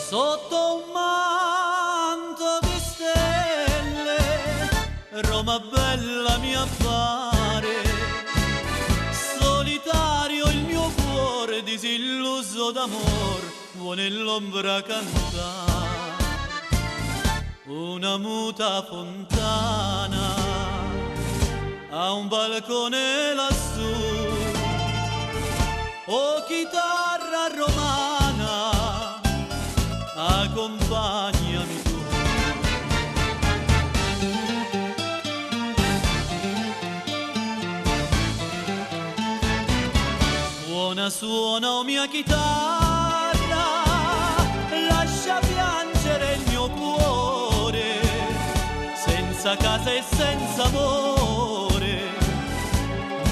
Sotto un manto di stelle, Roma bella mi appare, solitario il mio cuore disilluso d'amor vuole nell'ombra cantare. Una muta fontana ha un balcone lassù, oh chitarra romana, accompagnami tu. Suona, suona, oh mia chitarra, lascia piangere il mio cuore, senza casa e senza amore,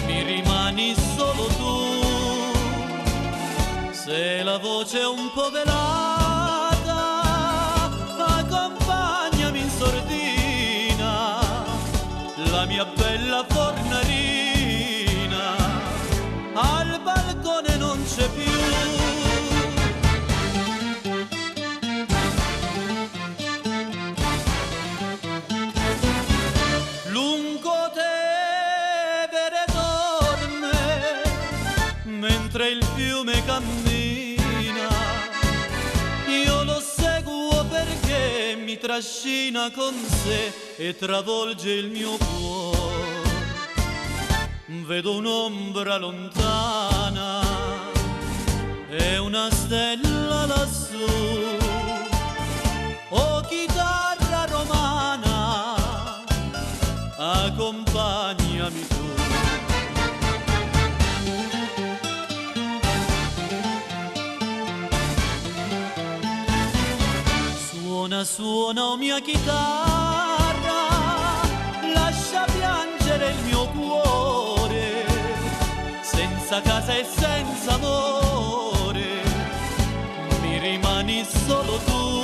mi rimani solo tu. Se la voce è un po' velata, accompagnami in sordina, la mia bella fornarina, al balcone non c'è più. Lungo Tevere dorme, mentre il fiume cammina, io lo seguo perché mi trascina con sé e travolge il mio cuore. Vedo un'ombra lontana e una stella lassù, oh chitarra romana, accompagnami tu. Suona, suona, oh mia chitarra, lascia piangere il mio cuore, senza casa e senza amore, mi rimani solo tu.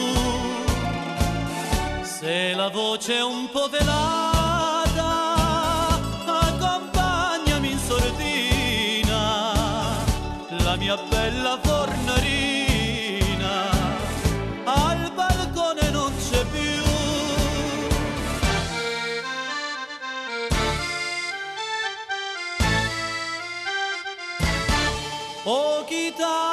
Se la voce è un po' velata, accompagnami in sordina, la mia bella fornarina, al balcone non c'è più. Oh chitarra